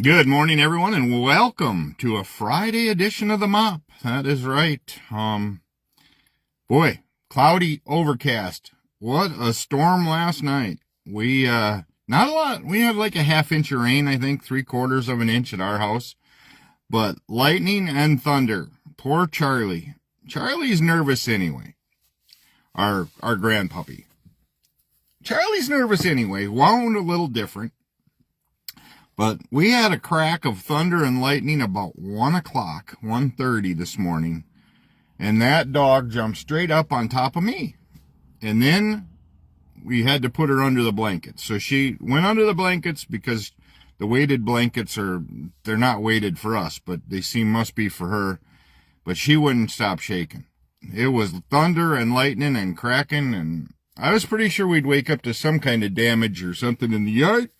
Good morning, everyone, and welcome to a Friday edition of the Mop. That is right. Boy, cloudy, overcast. What a storm last night. Not a lot. We had like a half-inch of rain, I think, 3/4 of an inch at our house. But lightning and thunder. Poor Charlie. Charlie's nervous anyway. Our grandpuppy. Charlie's nervous anyway. Wound a little different. But we had a crack of thunder and lightning about 1 o'clock, 1:30 this morning. And that dog jumped straight up on top of me. And then we had to put her under the blankets. So she went under the blankets because the weighted blankets they're not weighted for us, but must be for her. But she wouldn't stop shaking. It was thunder and lightning and cracking, and I was pretty sure we'd wake up to some kind of damage or something in the yard.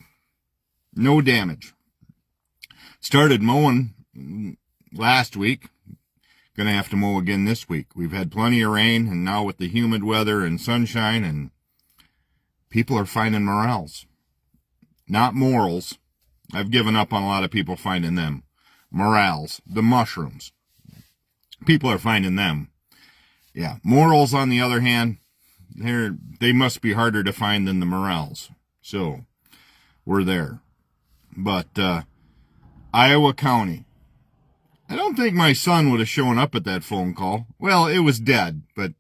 No damage. Started mowing last week. Gonna have to mow again this week. We've had plenty of rain, and now with the humid weather and sunshine, and people are finding morels. Not morels. I've given up on a lot of people finding them. Morels, the mushrooms. People are finding them. Yeah. Morels, on the other hand, they must be harder to find than the morels. So, we're there. But Iowa County. I don't think my son would have shown up at that phone call. Well, it was dead, but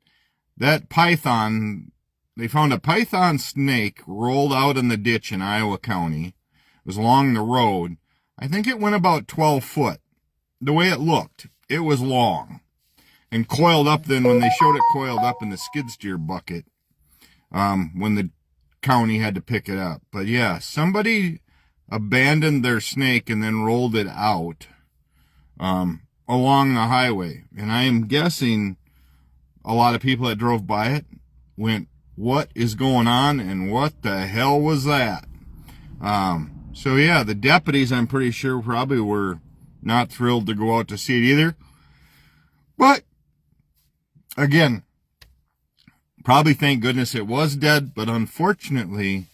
that python, they found a python snake rolled out in the ditch in Iowa County. It was along the road. I think it went about 12 foot. The way it looked, it was long. And coiled up then when they showed it coiled up in the skid steer bucket, when the county had to pick it up. But yeah, somebody abandoned their snake and then rolled it out along the highway. And I am guessing a lot of people that drove by it went, "What is going on, and what the hell was that?" So yeah, the deputies, I'm pretty sure, probably were not thrilled to go out to see it either. But again, probably thank goodness it was dead, but unfortunately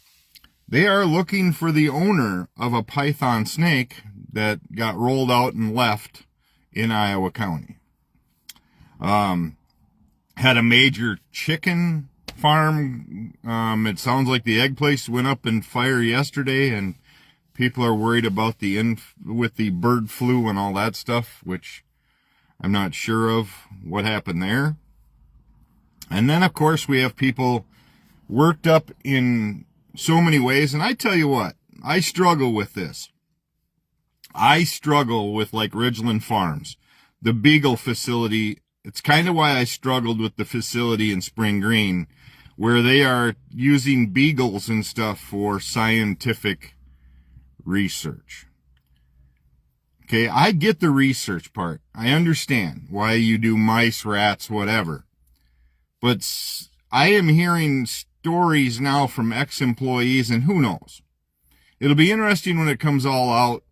they are looking for the owner of a python snake that got rolled out and left in Iowa County. Had a major chicken farm. It sounds like the egg place went up in fire yesterday, and people are worried about with the bird flu and all that stuff, which I'm not sure of what happened there. And then, of course, we have people worked up in so many ways. And I tell you what, I struggle with this. I struggle with like Ridgeland Farms, the Beagle facility. It's kind of why I struggled with the facility in Spring Green, where they are using beagles and stuff for scientific research. Okay, I get the research part. I understand why you do mice, rats, whatever. But I am hearing stories now from ex-employees, and who knows? It'll be interesting when it comes all out,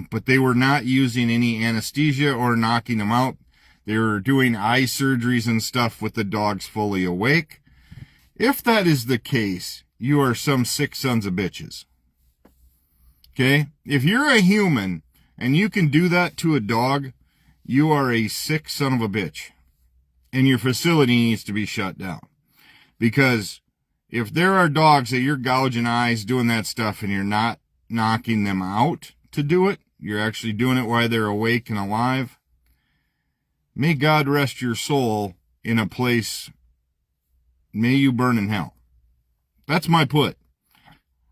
but they were not using any anesthesia or knocking them out. They were doing eye surgeries and stuff with the dogs fully awake. If that is the case, you are some sick sons of bitches. Okay? If you're a human and you can do that to a dog, you are a sick son of a bitch. And your facility needs to be shut down. Because if there are dogs that you're gouging eyes doing that stuff and you're not knocking them out to do it, you're actually doing it while they're awake and alive, may God rest your soul in a place, may you burn in hell. That's my put.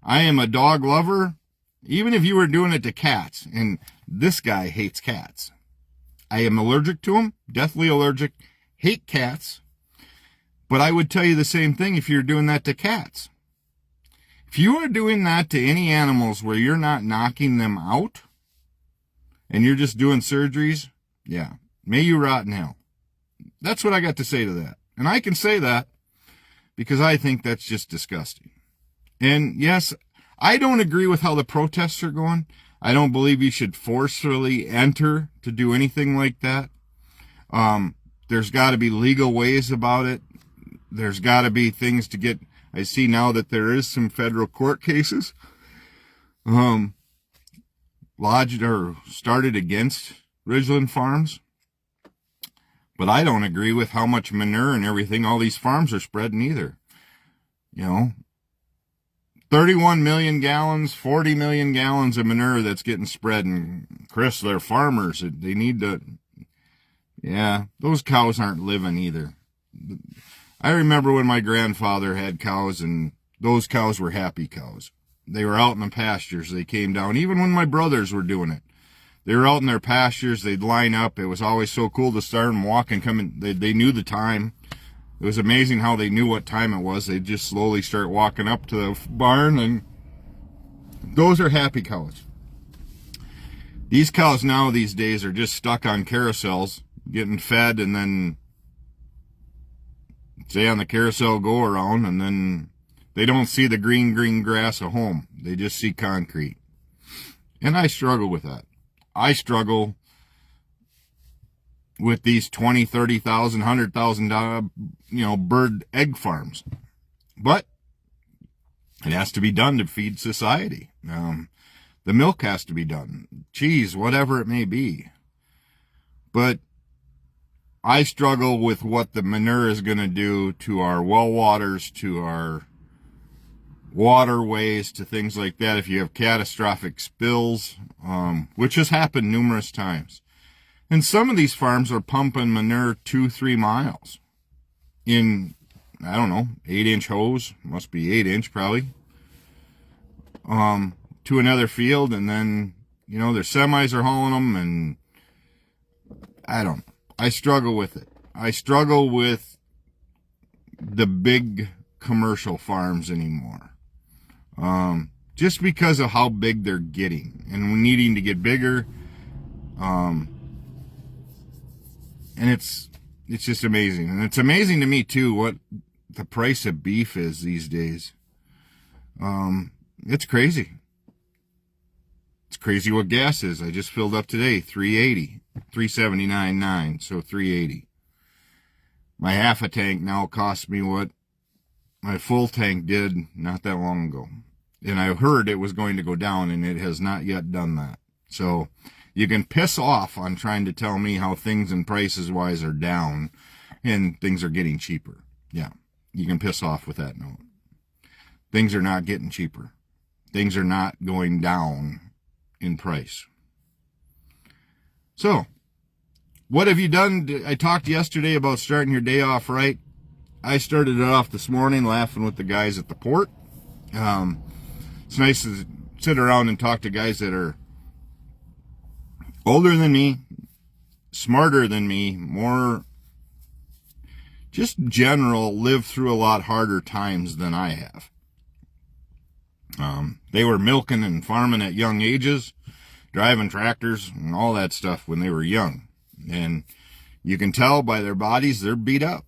I am a dog lover, even if you were doing it to cats, and this guy hates cats. I am allergic to them, deathly allergic, hate cats. But I would tell you the same thing if you're doing that to cats. If you are doing that to any animals where you're not knocking them out and you're just doing surgeries, yeah, may you rot in hell. That's what I got to say to that. And I can say that because I think that's just disgusting. And yes, I don't agree with how the protests are going. I don't believe you should forcefully enter to do anything like that. There's got to be legal ways about it. There's got to be things to get. I see now that there is some federal court cases. lodged or started against Ridgeland Farms, but I don't agree with how much manure and everything all these farms are spreading either. 31 million gallons, 40 million gallons of manure that's getting spread. And Chris, they're farmers. They need to, yeah, those cows aren't living either. I remember when my grandfather had cows, and those cows were happy cows. They were out in the pastures. They came down, even when my brothers were doing it. They were out in their pastures. They'd line up. It was always so cool to start them walking, coming. They knew the time. It was amazing how they knew what time it was. They'd just slowly start walking up to the barn, and those are happy cows. These cows now these days are just stuck on carousels, getting fed, and then stay on the carousel, go around, and then they don't see the green grass at home. They just see concrete. And I struggle with that. I struggle with these $20,000, $30,000, $100,000, bird egg farms. But it has to be done to feed society. The milk has to be done. Cheese, whatever it may be. But I struggle with what the manure is going to do to our well waters, to our waterways, to things like that. If you have catastrophic spills, which has happened numerous times. And some of these farms are pumping manure 2-3 miles in, 8-inch hose, must be 8-inch probably, to another field. And then, their semis are hauling them, and I struggle with it. I struggle with the big commercial farms anymore. Just because of how big they're getting and needing to get bigger. And it's just amazing. And it's amazing to me too what the price of beef is these days. It's crazy. It's crazy what gas is. I just filled up today, $3.80, $3.79.9, so $3.80. My half a tank now costs me what my full tank did not that long ago. And I heard it was going to go down, and it has not yet done that. So you can piss off on trying to tell me how things and prices wise are down and things are getting cheaper. Yeah, you can piss off with that note. Things are not getting cheaper. Things are not going down in price. So, what have you done? I talked yesterday about starting your day off right. I started it off this morning laughing with the guys at the port. It's nice to sit around and talk to guys that are older than me, smarter than me, more just general, lived through a lot harder times than I have. They were milking and farming at young ages, driving tractors and all that stuff when they were young. And you can tell by their bodies, they're beat up.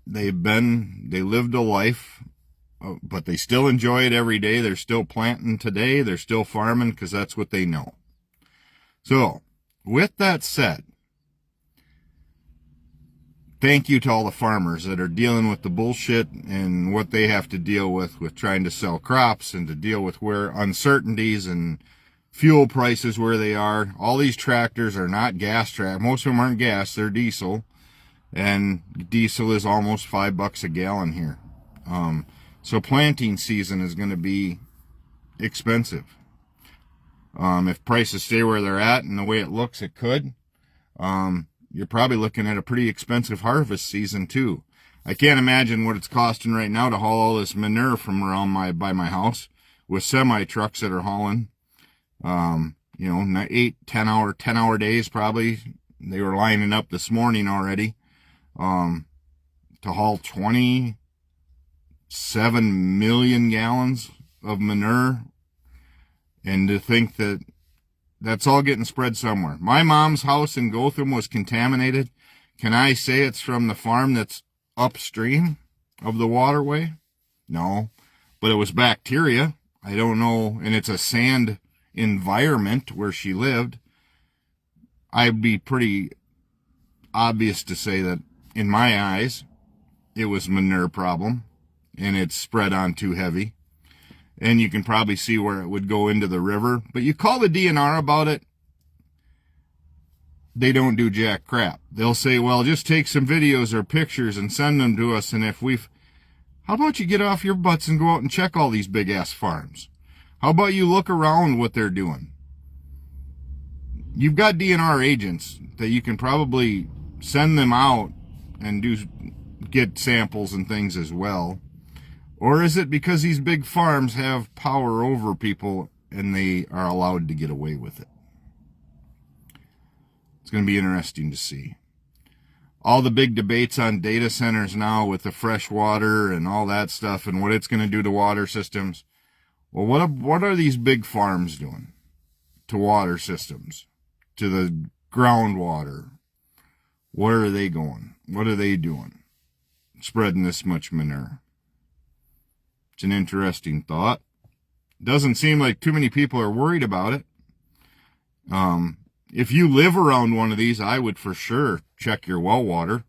They lived a life, but they still enjoy it every day. They're still planting today. They're still farming because that's what they know. So, with that said, thank you to all the farmers that are dealing with the bullshit and what they have to deal with trying to sell crops and to deal with where uncertainties and fuel prices where they are. All these tractors are not gas tractors. Most of them aren't gas, they're diesel. And diesel is almost $5 a gallon here. So planting season is going to be expensive. If prices stay where they're at and the way it looks, it could. You're probably looking at a pretty expensive harvest season too. I can't imagine what it's costing right now to haul all this manure from around by my house with semi trucks that are hauling. 10 hour days probably. They were lining up this morning already. To haul 27 million gallons of manure, and to think that that's all getting spread somewhere. My mom's house in Gotham was contaminated. Can I say it's from the farm that's upstream of the waterway? No, but it was bacteria. I don't know, and it's a sand environment where she lived. I'd be pretty obvious to say that in my eyes, it was manure problem, and it's spread on too heavy. and you can probably see where it would go into the river. But you call the DNR about it, they don't do jack crap. They'll say, well, just take some videos or pictures and send them to us, and if we've... How about you get off your butts and go out and check all these big-ass farms? How about you look around what they're doing? You've got DNR agents that you can probably send them out and get samples and things as well. Or is it because these big farms have power over people and they are allowed to get away with it? It's going to be interesting to see. All the big debates on data centers now with the fresh water and all that stuff and what it's going to do to water systems. Well, what are these big farms doing to water systems, to the groundwater? Where are they going? What are they doing? Spreading this much manure. It's an interesting thought. Doesn't seem like too many people are worried about it. If you live around one of these, I would for sure check your well water.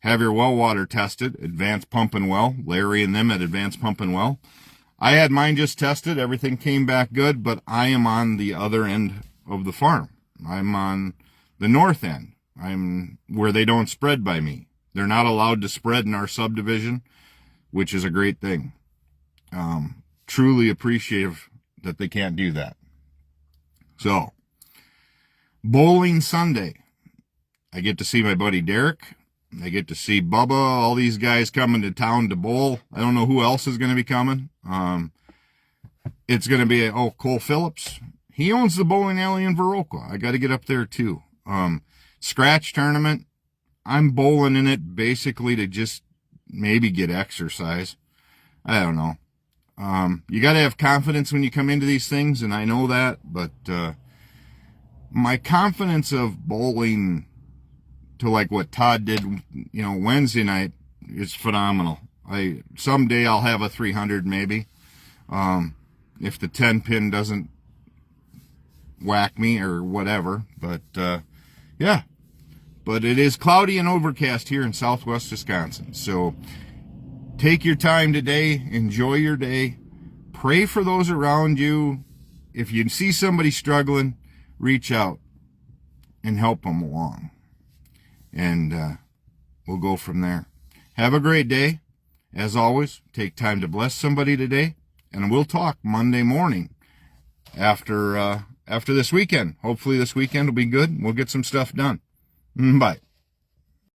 Have your well water tested. Advanced Pump and Well. Larry and them at Advanced Pump and Well. I had mine just tested. Everything came back good, but I am on the other end of the farm. I'm on the north end. I'm where they don't spread by me. They're not allowed to spread in our subdivision, which is a great thing. Truly appreciative that they can't do that. So, bowling Sunday. I get to see my buddy Derek. I get to see Bubba, all these guys coming to town to bowl. I don't know who else is going to be coming. It's going to be, Cole Phillips. He owns the bowling alley in Viroqua. I got to get up there too. Scratch tournament. I'm bowling in it basically to just maybe get exercise. I don't know. You got to have confidence when you come into these things, and I know that, but my confidence of bowling to like what Todd did, Wednesday night is phenomenal. Someday I'll have a 300 maybe, if the 10 pin doesn't whack me or whatever. But yeah, but it is cloudy and overcast here in southwest Wisconsin. So take your time today, enjoy your day, pray for those around you. If you see somebody struggling, reach out and help them along. And we'll go from there. Have a great day. As always, take time to bless somebody today. And we'll talk Monday morning after this weekend. Hopefully this weekend will be good. We'll get some stuff done. Bye.